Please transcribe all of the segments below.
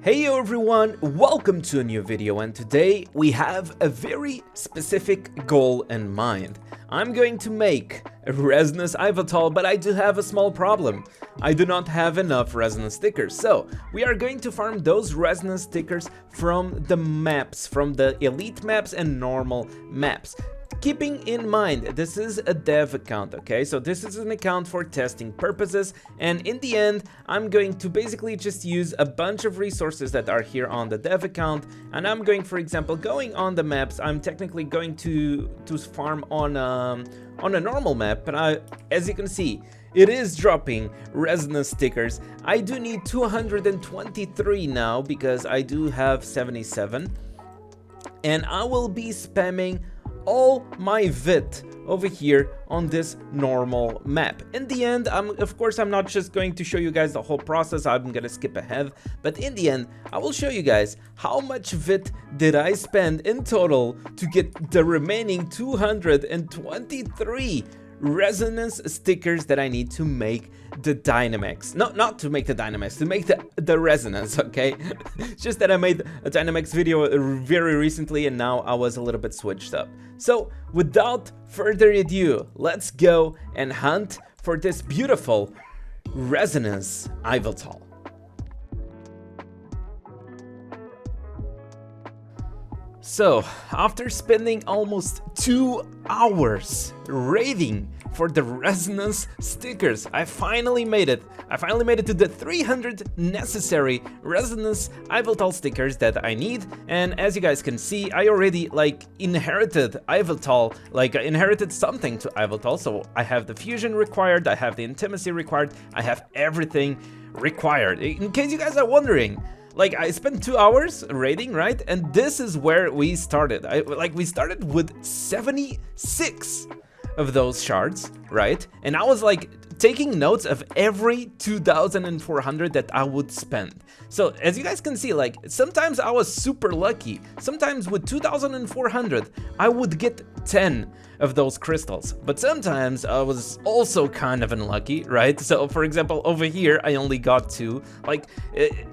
Hey everyone, welcome to a new video, and today we have a very specific goal in mind. I'm going to make a Resonance Yveltal, but I do have a small problem. I do not have enough Resonance stickers, so we are going to farm those Resonance stickers from the maps, from the elite maps and normal maps. Keeping in mind, this is a dev account, okay? So this is an account for testing purposes, and in the end, I'm going to basically just use a bunch of resources that are here on the dev account, and I'm going, for example, going on the maps. I'm technically going to farm on a normal map, but as you can see, it is dropping Resonance stickers. I do need 223 now because I do have 77, and I will be spamming all my VIT over here on this normal map. In the end, of course, I'm not just going to show you guys the whole process. I'm gonna skip ahead, but in the end, I will show you guys how much VIT did I spend in total to get the remaining 223 Resonance stickers that I need to make the Dynamax. No, not to make the Dynamax, to make the Resonance, okay? Just that I made a Dynamax video very recently and now I was a little bit switched up. So without further ado, let's go and hunt for this beautiful Resonance Yveltal. So, after spending almost 2 hours raiding for the Resonance stickers, I finally made it. I finally made it to the 300 necessary Resonance Yveltal stickers that I need. And as you guys can see, I already inherited Yveltal, inherited something to Yveltal. So I have the fusion required, I have the intimacy required, I have everything required. In case you guys are wondering, I spent 2 hours raiding, right? And this is where we started. We started with 76 of those shards, right? And I was taking notes of every 2,400 that I would spend. So as you guys can see, sometimes I was super lucky. Sometimes with 2,400, I would get 10 of those crystals, but sometimes I was also kind of unlucky, right? So for example, over here I only got 2.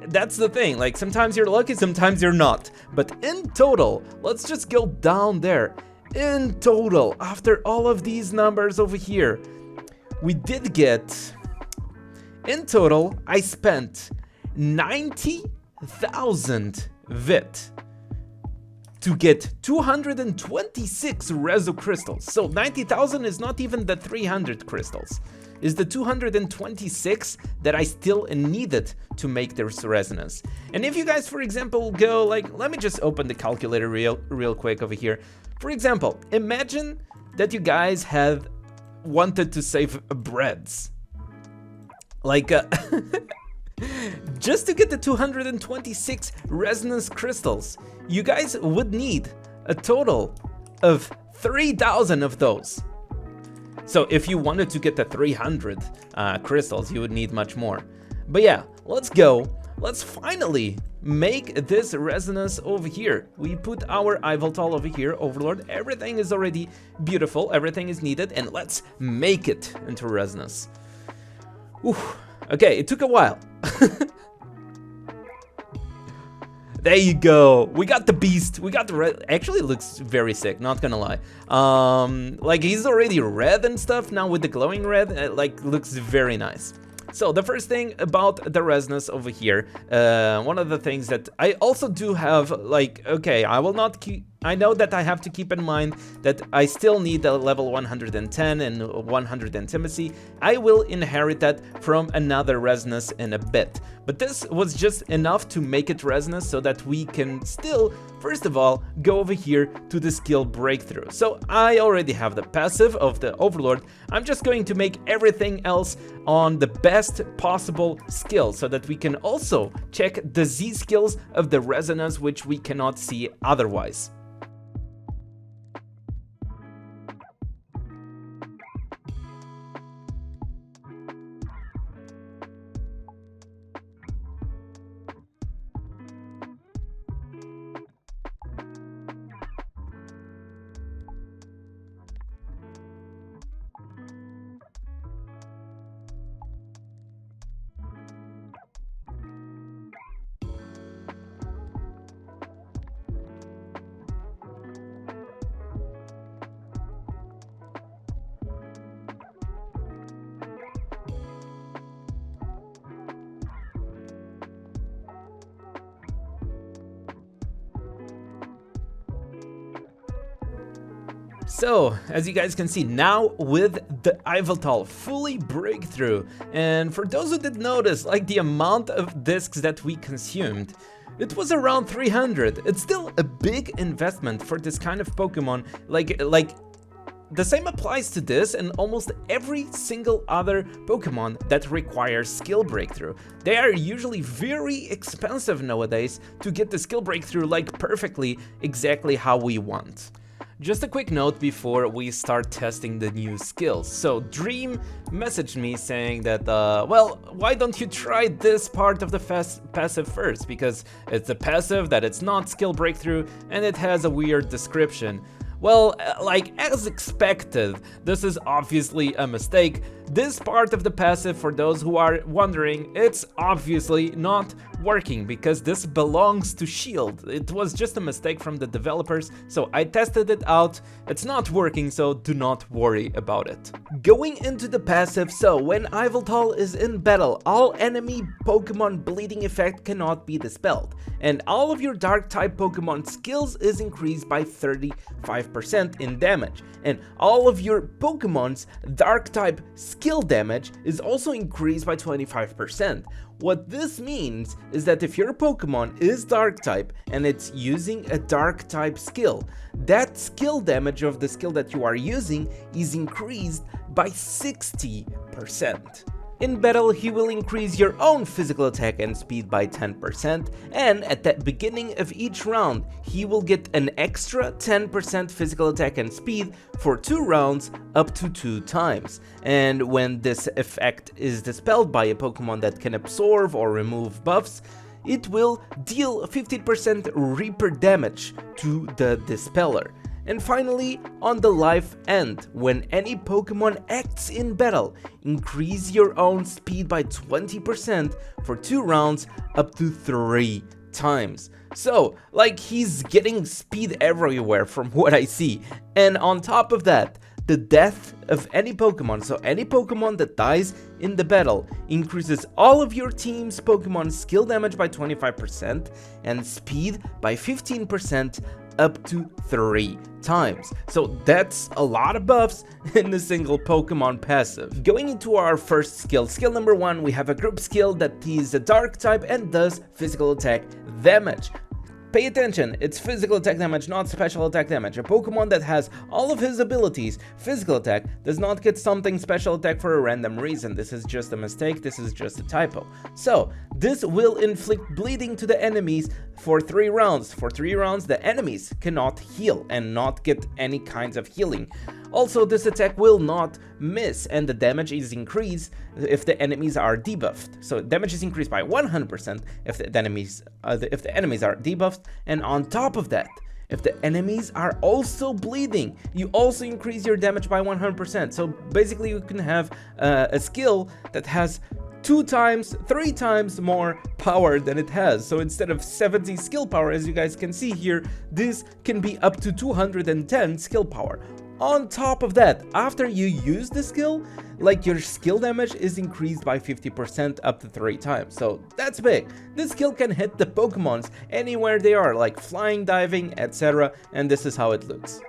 That's the thing, sometimes you're lucky, sometimes you're not. But in total, let's just go down there. In total, after all of these numbers over here, we did get, in total, I spent 90,000 VIT to get 226 Reso crystals. So 90,000 is not even the 300 crystals. Is the 226 that I still needed to make this Resonance. And if you guys, for example, go let me just open the calculator real quick over here. For example, imagine that you guys have wanted to save breads. Just to get the 226 Resonance crystals, you guys would need a total of 3,000 of those. So if you wanted to get the 300 crystals, you would need much more. But yeah, let's go. Let's finally make this Resonance over here. We put our Yveltal over here, Overlord. Everything is already beautiful. Everything is needed. And let's make it into Resonance. Oof. Okay, it took a while. There you go. We got the beast. We got the red. Actually, it looks very sick, not gonna lie. He's already red and stuff. Now with the glowing red, looks very nice. So the first thing about the Resonance over here, one of the things that I also do have, okay, I will not keep, I know that I have to keep in mind that I still need a level 110 and 100 intimacy. I will inherit that from another Resonance in a bit. But this was just enough to make it Resonance so that we can still, first of all, go over here to the skill breakthrough. So I already have the passive of the Overlord. I'm just going to make everything else on the best possible skill so that we can also check the Z skills of the Resonance, which we cannot see otherwise. So, as you guys can see now with the Yveltal fully breakthrough, and for those who did notice, like the amount of discs that we consumed, it was around 300. It's still a big investment for this kind of Pokemon, like the same applies to this and almost every single other Pokemon that requires skill breakthrough. They are usually very expensive nowadays to get the skill breakthrough like perfectly exactly how we want. Just a quick note before we start testing the new skills. So Dream messaged me saying that, well, why don't you try this part of the passive first? Because it's a passive that it's not skill breakthrough and it has a weird description. Well, like as expected, this is obviously a mistake. This part of the passive, for those who are wondering, it's obviously not working because this belongs to Shield. It was just a mistake from the developers, so I tested it out. It's not working, so do not worry about it. Going into the passive, so when Yveltal is in battle, all enemy Pokemon bleeding effect cannot be dispelled, and all of your dark type Pokemon skills is increased by 35% in damage, and all of your Pokemon's dark type skill damage is also increased by 25%. What this means is that if your Pokemon is dark type and it's using a dark type skill, that skill damage of the skill that you are using is increased by 60%. In battle, he will increase your own physical attack and speed by 10%, and at the beginning of each round, he will get an extra 10% physical attack and speed for 2 rounds up to 2 times. And when this effect is dispelled by a Pokemon that can absorb or remove buffs, it will deal 50% Reaper damage to the Dispeller. And finally, on the life end, when any Pokemon acts in battle, increase your own speed by 20% for 2 rounds up to 3 times. So, like, he's getting speed everywhere from what I see. And on top of that, the death of any Pokemon, so any Pokemon that dies in the battle, increases all of your team's Pokemon skill damage by 25% and speed by 15% up to 3 times. So that's a lot of buffs in a single Pokemon passive. Going into our first skill, skill number 1, we have a group skill that is a dark type and does physical attack damage. Pay attention, it's physical attack damage, not special attack damage. A Pokemon that has all of his abilities, physical attack, does not get something special attack for a random reason. This is just a mistake, this is just a typo. So, this will inflict bleeding to the enemies for 3 rounds. For 3 rounds, the enemies cannot heal and not get any kinds of healing. Also, this attack will not miss, and the damage is increased if the enemies are debuffed. So damage is increased by 100% if the enemies are debuffed, and on top of that, if the enemies are also bleeding, you also increase your damage by 100%. So basically, you can have a skill that has 2 times, 3 times more power than it has. So instead of 70 skill power, as you guys can see here, this can be up to 210 skill power. On top of that, after you use the skill, like, your skill damage is increased by 50% up to 3 times. So that's big. This skill can hit the Pokemons anywhere they are, like flying, diving, etc. And this is how it looks.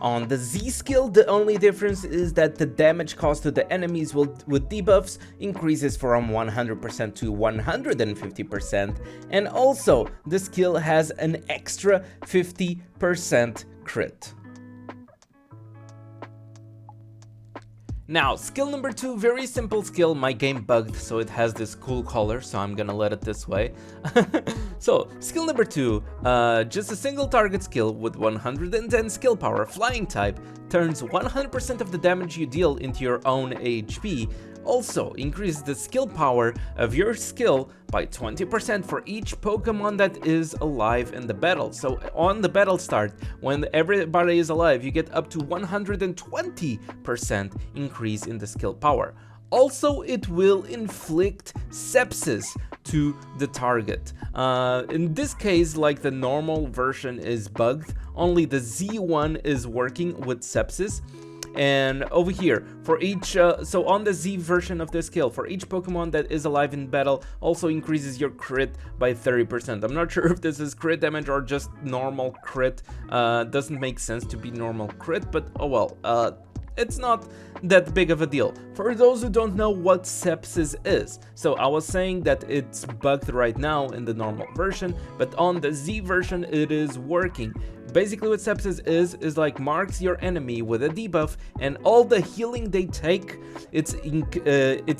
On the Z skill, the only difference is that the damage cost to the enemies with debuffs increases from 100% to 150%, and also the skill has an extra 50% crit. Now, skill number 2, very simple skill. My game bugged, so it has this cool color, so I'm gonna let it this way. So, skill number 2, just a single target skill with 110 skill power, flying type, turns 100% of the damage you deal into your own HP. Also, increase the skill power of your skill by 20% for each Pokemon that is alive in the battle. So on the battle start, when everybody is alive, you get up to 120% increase in the skill power. Also, it will inflict sepsis to the target. In this case, like, the normal version is bugged, only the Z1 is working with sepsis. And over here, for each, so on the Z version of this skill, for each Pokemon that is alive in battle, also increases your crit by 30%. I'm not sure if this is crit damage or just normal crit. Doesn't make sense to be normal crit, but oh well. It's not that big of a deal. For those who don't know what sepsis is, so I was saying that it's bugged right now in the normal version, but on the Z version it is working. Basically what sepsis is like marks your enemy with a debuff, and all the healing they take, it's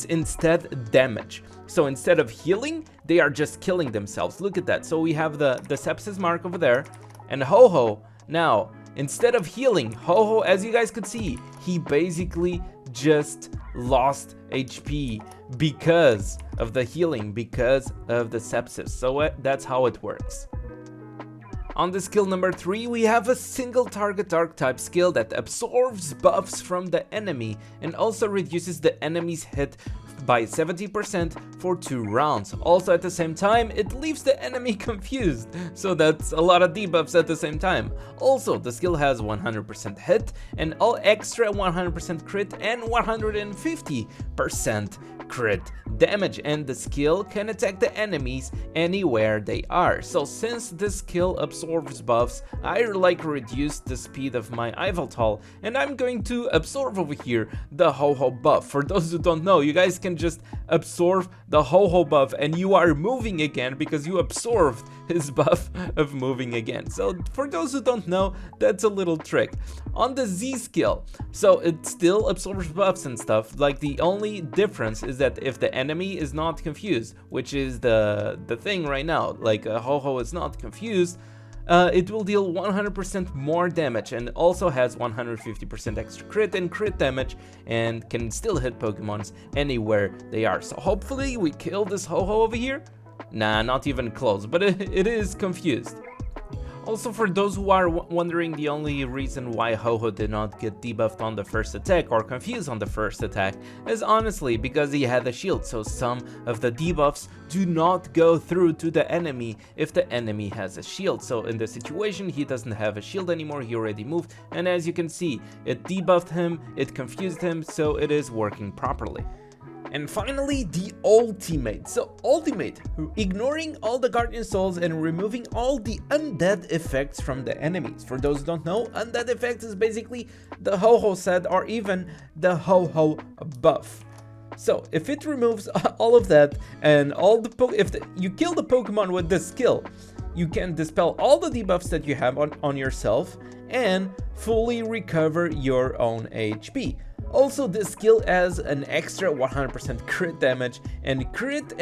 instead damage. So instead of healing, they are just killing themselves. Look at that. So we have the sepsis mark over there, and Ho-Ho now, instead of healing, Ho-Ho, as you guys could see, he basically just lost HP because of the healing, because of the sepsis. So that's how it works. On the skill number 3, we have a single target dark type skill that absorbs buffs from the enemy and also reduces the enemy's hit by 70% for 2 rounds. Also at the same time, it leaves the enemy confused, so that's a lot of debuffs at the same time. Also, the skill has 100% hit and all extra 100% crit and 150% crit damage, and the skill can attack the enemies anywhere they are. So since this skill absorbs buffs, I like reduce the speed of my Yveltal, and I'm going to absorb over here the Ho-Ho buff. For those who don't know, you guys can just absorb the Ho-Ho buff and you are moving again because you absorbed his buff of moving again. So for those who don't know, that's a little trick. On the Z skill, so it still absorbs buffs and stuff, like the only difference is that if the enemy is not confused, which is the thing right now, like Ho-Ho is not confused, it will deal 100% more damage and also has 150% extra crit and crit damage and can still hit Pokemons anywhere they are. So hopefully we kill this Ho-Ho over here. Nah, not even close, but it is confused. Also, for those who are wondering the only reason why Ho-Ho did not get debuffed on the first attack or confused on the first attack is honestly because he had a shield, so some of the debuffs do not go through to the enemy if the enemy has a shield. So in this situation, he doesn't have a shield anymore, he already moved, and as you can see, it debuffed him, it confused him, so it is working properly. And finally, the ultimate. So ultimate, ignoring all the Guardian Souls and removing all the undead effects from the enemies. For those who don't know, undead effects is basically the Ho-Ho set or even the Ho-Ho buff. So if it removes all of that and all the you kill the Pokemon with this skill, you can dispel all the debuffs that you have on yourself and fully recover your own HP. Also, this skill has an extra 100% crit damage, and crit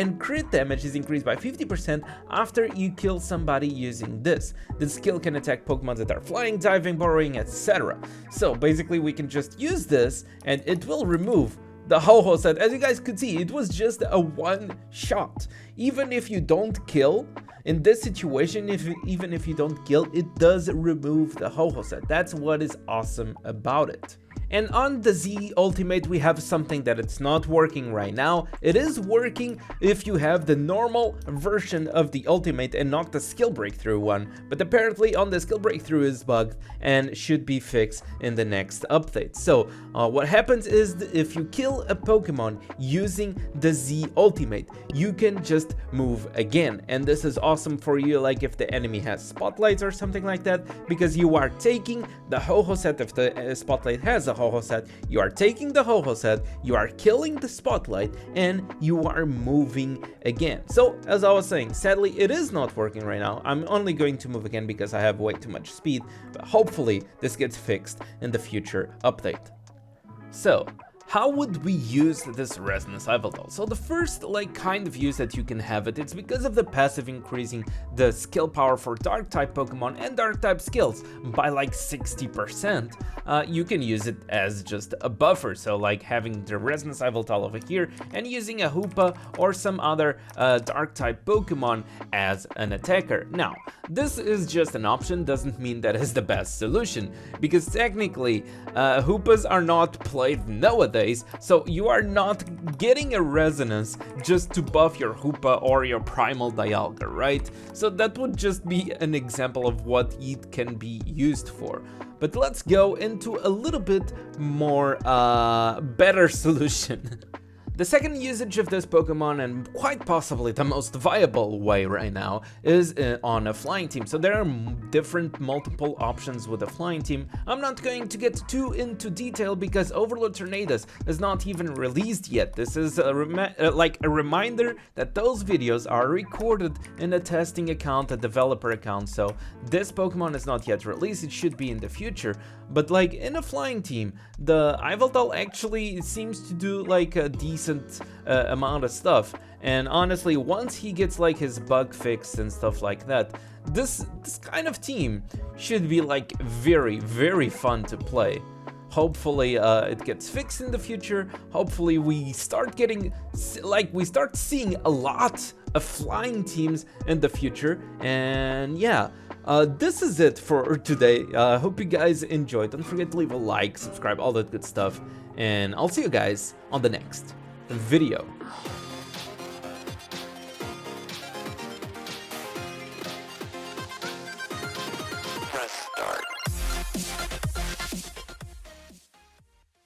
damage is increased by 50% after you kill somebody using this. This skill can attack Pokemon that are flying, diving, burrowing, etc. So basically we can just use this and it will remove the Ho-Ho set. As you guys could see, it was just a one shot. Even if you don't kill, in this situation, even if you don't kill, it does remove the Ho-Ho set. That's what is awesome about it. And on the Z Ultimate, we have something that it's not working right now. It is working if you have the normal version of the Ultimate and not the Skill Breakthrough one, but apparently on the Skill Breakthrough is bugged and should be fixed in the next update. So what happens is if you kill a Pokemon using the Z Ultimate, you can just move again, and this is awesome for you, like if the enemy has spotlights or something like that, because you are taking the Ho-Ho set. If the spotlight has a Ho-Ho set, you are taking the Ho-Ho set, you are killing the spotlight, and you are moving again. So as I was saying, sadly it is not working right now. I'm only going to move again because I have way too much speed, but hopefully this gets fixed in the future update. So how would we use this Resonance Yveltal? So the first kind of use that you can have it's because of the passive increasing the skill power for dark type Pokemon and dark type skills by like 60%. You can use it as just a buffer, so like having the Resonance Yveltal over here and using a Hoopa or some other dark type Pokemon as an attacker. Now, this is just an option, doesn't mean that is the best solution, because technically Hoopas are not played nowadays. So you are not getting a resonance just to buff your Hoopa or your Primal Dialga, right? So that would just be an example of what it can be used for. but let's go into a little bit more better solution. The second usage of this Pokemon, and quite possibly the most viable way right now, is on a flying team. So there are different multiple options with a flying team. I'm not going to get too into detail because Overlord Tornadus is not even released yet. This is like a reminder that those videos are recorded in a testing account, a developer account. So this Pokemon is not yet released. It should be in the future. But like in a flying team, the Yveltal actually seems to do like a decent amount of stuff. And honestly, once he gets like his bug fixed and stuff like that, this kind of team should be like very, very fun to play. Hopefully it gets fixed in the future. Hopefully we start getting, like, we start seeing a lot of flying teams in the future. And yeah, this is it for today. Hope you guys enjoyed. Don't forget to leave a like, subscribe, all that good stuff. And I'll see you guys on the next video.